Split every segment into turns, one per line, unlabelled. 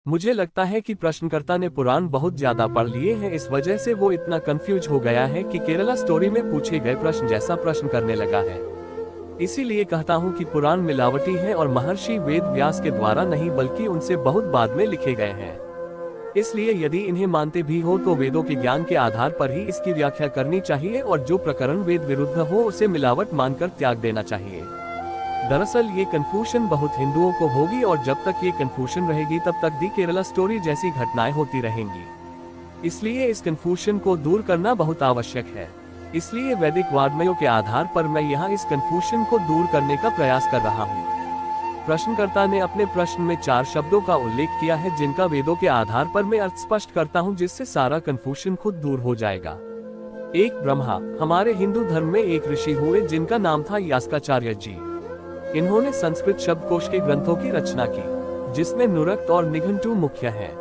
मुझे लगता है कि प्रश्नकर्ता ने पुराण बहुत ज्यादा पढ़ लिए हैं, इस वजह से वो इतना कंफ्यूज हो गया है कि केरला स्टोरी में पूछे गए प्रश्न जैसा प्रश्न करने लगा है। इसीलिए कहता हूँ कि पुराण मिलावटी है और महर्षि वेद व्यास के द्वारा नहीं बल्कि उनसे बहुत बाद में लिखे गए हैं। इसलिए यदि इन्हें मानते भी हो तो वेदों के ज्ञान के आधार पर ही इसकी व्याख्या करनी चाहिए और जो प्रकरण वेद विरुद्ध हो उसे मिलावट मानकर त्याग देना चाहिए। दरअसल ये कंफ्यूजन बहुत हिंदुओं को होगी और जब तक ये कंफ्यूजन रहेगी तब तक दी केरला स्टोरी जैसी घटनाएं होती रहेंगी। इसलिए इस कंफ्यूजन को दूर करना बहुत आवश्यक है। इसलिए वैदिक वाङ्मयों के आधार पर मैं यहाँ इस कंफ्यूजन को दूर करने का प्रयास कर रहा हूँ। प्रश्नकर्ता ने अपने प्रश्न में 4 शब्दों का उल्लेख किया है जिनका वेदों के आधार पर मैं अर्थ स्पष्ट करता हूँ, जिससे सारा कंफ्यूजन खुद दूर हो जाएगा। 1 ब्रह्मा। हमारे हिंदू धर्म में एक ऋषि हुए जिनका नाम था यास्काचार्य जी। इन्होंने संस्कृत शब्दकोश के ग्रंथों की रचना की जिसमें नुरक्त और निघंटु मुख्य हैं।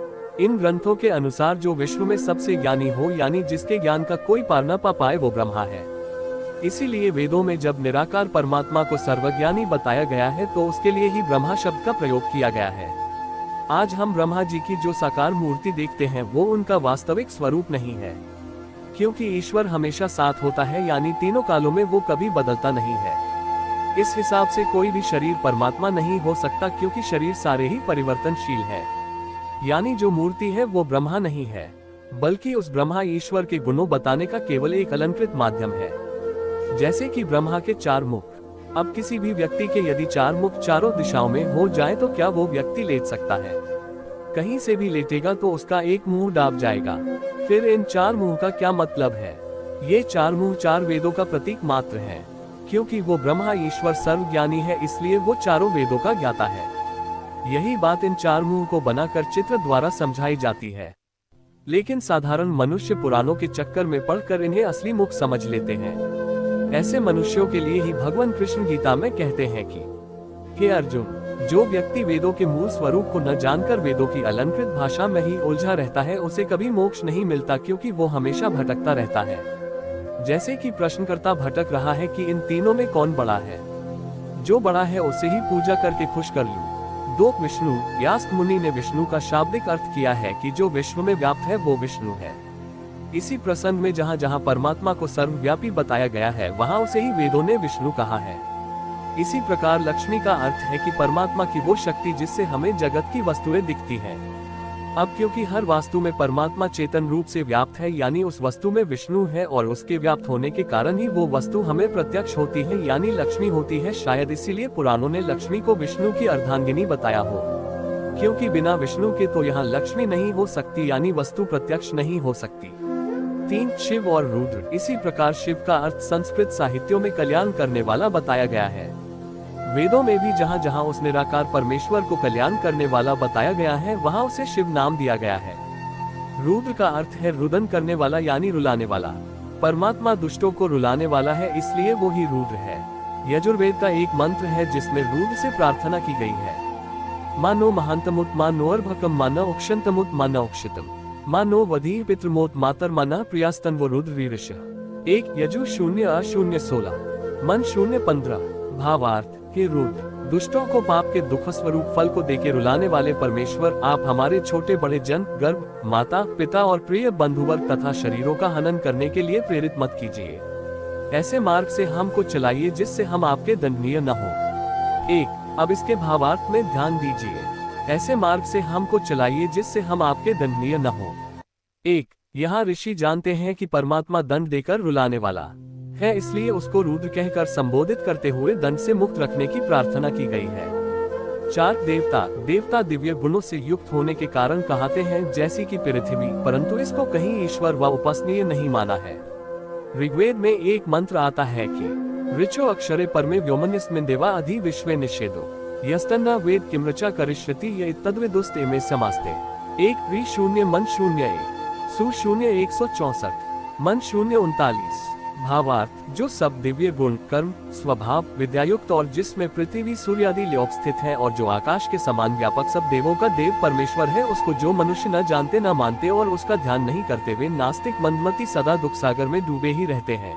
इन ग्रंथों के अनुसार जो विश्व में सबसे ज्ञानी हो यानी जिसके ज्ञान का कोई पार न पा पाए वो ब्रह्मा है। इसीलिए वेदों में जब निराकार परमात्मा को सर्वज्ञानी बताया गया है तो उसके लिए ही ब्रह्मा शब्द का प्रयोग किया गया है। आज हम ब्रह्मा जी की जो साकार मूर्ति देखते हैं वो उनका वास्तविक स्वरूप नहीं है, क्योंकि ईश्वर हमेशा साथ होता है यानी तीनों कालों में वो कभी बदलता नहीं है। इस हिसाब से कोई भी शरीर परमात्मा नहीं हो सकता, क्योंकि शरीर सारे ही परिवर्तनशील है। यानी जो मूर्ति है वो ब्रह्मा नहीं है, बल्कि उस ब्रह्मा ईश्वर के गुणों बताने का केवल एक अलंकृत माध्यम है। जैसे कि ब्रह्मा के 4 मुख। अब किसी भी व्यक्ति के यदि 4 मुख चारों दिशाओं में हो जाए तो क्या वो व्यक्ति लेट सकता है? कहीं से भी लेटेगा तो उसका एक मुंह दाब जाएगा। फिर इन 4 मुंह का क्या मतलब है? ये 4 मुंह 4 वेदों का प्रतीक मात्र है, क्योंकि वो ब्रह्मा ईश्वर सर्वज्ञानी है, इसलिए वो चारों वेदों का ज्ञाता है। यही बात इन 4 मुंह को बनाकर चित्र द्वारा समझाई जाती है। लेकिन साधारण मनुष्य पुराणों के चक्कर में पड़कर इन्हें असली मुख समझ लेते हैं। ऐसे मनुष्यों के लिए ही भगवान कृष्ण गीता में कहते हैं कि हे अर्जुन, जो व्यक्ति वेदों के मूल स्वरूप को न जानकर वेदों की अलंकृत भाषा में ही उलझा रहता है उसे कभी मोक्ष नहीं मिलता, क्योंकि वो हमेशा भटकता रहता है। जैसे कि प्रश्नकर्ता भटक रहा है कि इन तीनों में कौन बड़ा है। जो बड़ा है उसे ही पूजा करके खुश कर लूं। 2 विष्णु। यास्क मुनि ने विष्णु का शाब्दिक अर्थ किया है कि जो विश्व में व्याप्त है वो विष्णु है। इसी प्रसंग में जहाँ जहाँ परमात्मा को सर्वव्यापी बताया गया है वहाँ उसे ही वेदों ने विष्णु कहा है। इसी प्रकार लक्ष्मी का अर्थ है कि परमात्मा की वो शक्ति जिससे हमें जगत की वस्तुएं दिखती हैं। अब क्योंकि हर वास्तु में परमात्मा चेतन रूप से व्याप्त है यानी उस वस्तु में विष्णु है और उसके व्याप्त होने के कारण ही वो वस्तु हमें प्रत्यक्ष होती है यानी लक्ष्मी होती है। शायद इसीलिए पुराणों ने लक्ष्मी को विष्णु की अर्धांगिनी बताया हो, क्योंकि बिना विष्णु के तो यहाँ लक्ष्मी नहीं हो सकती यानी वस्तु प्रत्यक्ष नहीं हो सकती। 3 शिव और रुद्र। इसी प्रकार शिव का अर्थ संस्कृत साहित्यों में कल्याण करने वाला बताया गया है। वेदों में भी जहाँ जहाँ उस निराकार परमेश्वर को कल्याण करने वाला बताया गया है वहाँ उसे शिव नाम दिया गया है। रुद्र का अर्थ है रुदन करने वाला यानी रुलाने वाला। परमात्मा दुष्टों को रुलाने वाला है, इसलिए वो ही रुद्र है। यजुर्वेद का एक मंत्र है जिसमें रुद्र से प्रार्थना की गई है। मानो महांतमुत मानो अर्भकम माना उक्षंतमुत माना उक्षितम मानो वधी पितृमोत मातर माना प्रियास्तन वो रुद्र रीरिष। 1 यजु 0:16 मन 0:15। भावार्थ, हे रुद्र, दुष्टों को पाप के दुख स्वरूप फल को देके रुलाने वाले परमेश्वर, आप हमारे छोटे बड़े जन, गर्भ, माता पिता और प्रिय बंधुवर्ग तथा शरीरों का हनन करने के लिए प्रेरित मत कीजिए। ऐसे मार्ग से हमको चलाइए जिससे हम आपके दंडनीय न हो। 1 अब इसके भावार्थ में ध्यान दीजिए। ऐसे मार्ग से हमको चलाइए जिससे हम आपके दंडनीय न हो। 1 यहाँ ऋषि जानते हैं कि परमात्मा दंड देकर रुलाने वाला है, इसलिए उसको रुद्र कहकर संबोधित करते हुए दंड से मुक्त रखने की प्रार्थना की गई है। 4 देवता दिव्य गुणों से युक्त होने के कारण कहते हैं जैसी कि पृथ्वी, परंतु इसको कहीं ईश्वर व उपासनीय नहीं माना है। ऋग्वेद में एक मंत्र आता है कि ऋचो अक्षरे परमे व्योमन्यस्मिन् देवा अधि विश्वे निषेधो यस्तन्ना वेद किमृचा करिष्यति ये तद्विदुस्ते में समास्ते। 1 3 0 मन 0 1 सु 0 164 मन 0 39। भावार्थ, जो सब दिव्य गुण, कर्म, स्वभाव, विद्यायुक्त और जिसमें पृथ्वी सूर्य आदि लोक स्थित है और जो आकाश के समान व्यापक सब देवों का देव परमेश्वर है, उसको जो मनुष्य न जानते न मानते और उसका ध्यान नहीं करते वे नास्तिक मंदमती सदा दुख सागर में डूबे ही रहते हैं।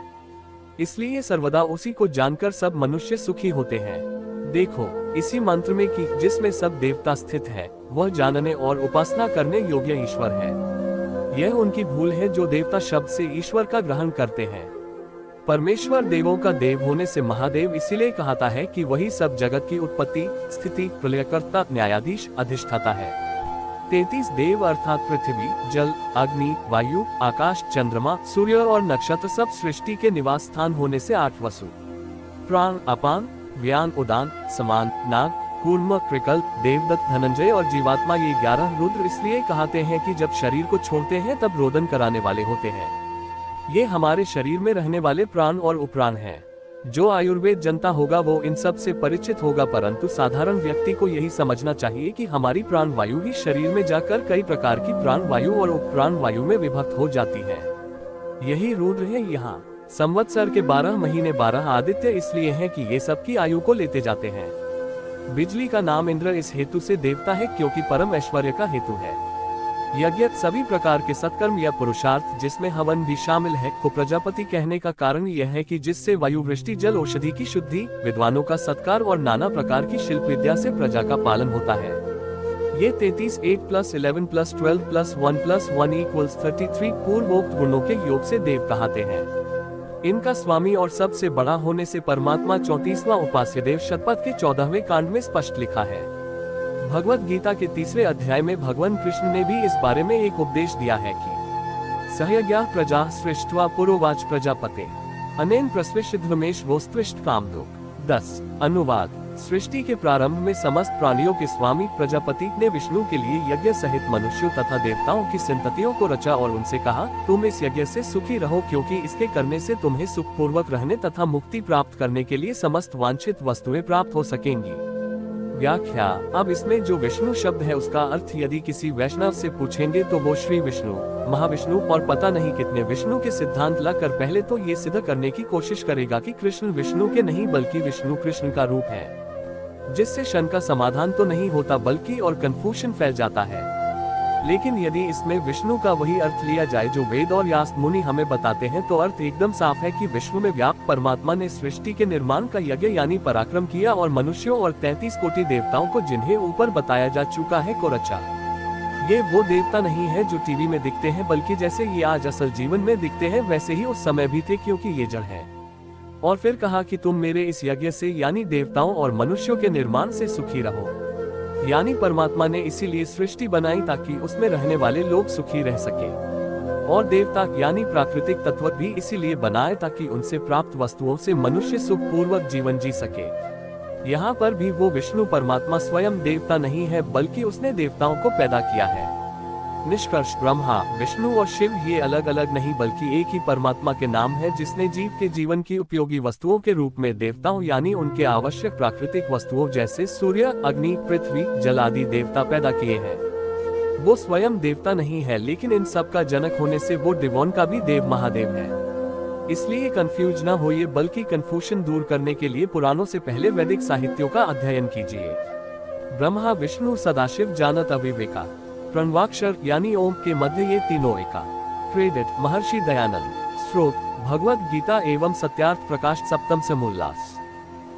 इसलिए सर्वदा उसी को जानकर सब मनुष्य सुखी होते हैं। देखो इसी मंत्र में कि जिसमें सब देवता स्थित है वह जानने और उपासना करने योग्य ईश्वर है। यह उनकी भूल है जो देवता शब्द से ईश्वर का ग्रहण करते हैं। परमेश्वर देवों का देव होने से महादेव इसीलिए कहता है कि वही सब जगत की उत्पत्ति, स्थिति, प्रलयकर्ता, न्यायाधीश, अधिष्ठाता है। 33 देव अर्थात पृथ्वी, जल, अग्नि, वायु, आकाश, चंद्रमा, सूर्य और नक्षत्र सब सृष्टि के निवास स्थान होने से 8 वसु, प्राण, अपान, व्यान, उदान, समान, नाग, कूर्म, कृकल, देवदत्त, धनंजय और जीवात्मा, ये 11 रुद्र इसलिए कहते हैं कि जब शरीर को छोड़ते हैं तब रोदन कराने वाले होते हैं। ये हमारे शरीर में रहने वाले प्राण और उपप्राण हैं। जो आयुर्वेद जनता होगा वो इन सब से परिचित होगा, परंतु साधारण व्यक्ति को यही समझना चाहिए कि हमारी प्राण वायु ही शरीर में जाकर कई प्रकार की प्राण वायु और उपप्राण वायु में विभक्त हो जाती है। यही रुद्र है। यहाँ संवत्सर के 12 महीने 12 आदित्य इसलिए हैं कि ये सबकी आयु को लेते जाते हैं। बिजली का नाम इंद्र इस हेतु से देवता है क्योंकि परम ऐश्वर्य का हेतु है। यज्ञ सभी प्रकार के सत्कर्म या पुरुषार्थ जिसमें हवन भी शामिल है को प्रजापति कहने का कारण यह है कि जिससे वायु, वृष्टि, जल, औषधि की शुद्धि, विद्वानों का सत्कार और नाना प्रकार की शिल्प विद्या से प्रजा का पालन होता है। ये 33 8 + 11 + 12 + 1 + 1 = 33 पूर्वोक्त गुणों के योग से देव कहते हैं। इनका स्वामी और सबसे बड़ा होने से परमात्मा 34वां उपास्य देव शतपथ के 14वें कांड में स्पष्ट लिखा है। भगवत गीता के 3रे अध्याय में भगवान कृष्ण ने भी इस बारे में एक उपदेश दिया है कि सहयज्ञा प्रजा सृष्ट्वा पुरोवाच प्रजापते अनेन प्रस्विषध्वमेश वोस्त्विष्ट कामदोक। 10 अनुवाद। सृष्टि के प्रारंभ में समस्त प्राणियों के स्वामी प्रजापति ने विष्णु के लिए यज्ञ सहित मनुष्यों तथा देवताओं की संततियों को रचा और उनसे कहा, तुम इस यज्ञ से सुखी रहो क्योंकि इसके करने से तुम्हें सुखपूर्वक रहने तथा मुक्ति प्राप्त करने के लिए समस्त वांछित वस्तुएं प्राप्त हो सकेंगी। व्याख्या। अब इसमें जो विष्णु शब्द है उसका अर्थ यदि किसी वैष्णव से पूछेंगे तो वो श्री विष्णु, महाविष्णु और पता नहीं कितने विष्णु के सिद्धांत लाकर पहले तो ये सिद्ध करने की कोशिश करेगा कि कृष्ण विष्णु के नहीं बल्कि विष्णु कृष्ण का रूप है, जिससे शंका का समाधान तो नहीं होता बल्कि और कंफ्यूजन फैल जाता है। लेकिन यदि इसमें विष्णु का वही अर्थ लिया जाए जो वेद और व्यास मुनि हमें बताते हैं तो अर्थ एकदम साफ है कि विश्व में व्याप्त परमात्मा ने सृष्टि के निर्माण का यज्ञ यानी पराक्रम किया और मनुष्यों और 33 कोटि देवताओं को जिन्हें ऊपर बताया जा चुका है को रचा। ये वो देवता नहीं है जो टीवी में दिखते हैं बल्कि जैसे ये आज असल जीवन में दिखते हैं वैसे ही उस समय भी थे क्योंकि ये जड़ है। और फिर कहा कि तुम मेरे इस यज्ञ से यानी देवताओं और मनुष्यों के निर्माण से सुखी रहो। यानी परमात्मा ने इसीलिए सृष्टि बनाई ताकि उसमें रहने वाले लोग सुखी रह सके, और देवता यानी प्राकृतिक तत्व भी इसीलिए बनाए ताकि उनसे प्राप्त वस्तुओं से मनुष्य सुखपूर्वक जीवन जी सके। यहाँ पर भी वो विष्णु परमात्मा स्वयं देवता नहीं है बल्कि उसने देवताओं को पैदा किया है। निष्कर्ष। ब्रह्मा, विष्णु और शिव ये अलग अलग नहीं बल्कि एक ही परमात्मा के नाम है जिसने जीव के जीवन की उपयोगी वस्तुओं के रूप में देवताओं यानी उनके आवश्यक प्राकृतिक वस्तुओं जैसे सूर्य, अग्नि, पृथ्वी, जल आदि देवता पैदा किए हैं। वो स्वयं देवता नहीं है लेकिन इन सब का जनक होने से वो डिवॉन का भी देव महादेव है। इसलिए कंफ्यूज न होइए बल्कि कंफ्यूजन दूर करने के लिए पुराणों से पहले वैदिक साहित्यों का अध्ययन कीजिए। ब्रह्मा, विष्णु, सदाशिव, जानत, अविवेका, प्रणवाक्षर यानी ओम के मध्य ये तीनों एका। क्रेडिट महर्षि दयानंद। स्रोत भगवत गीता एवं सत्यार्थ प्रकाश सप्तम समोल्लास।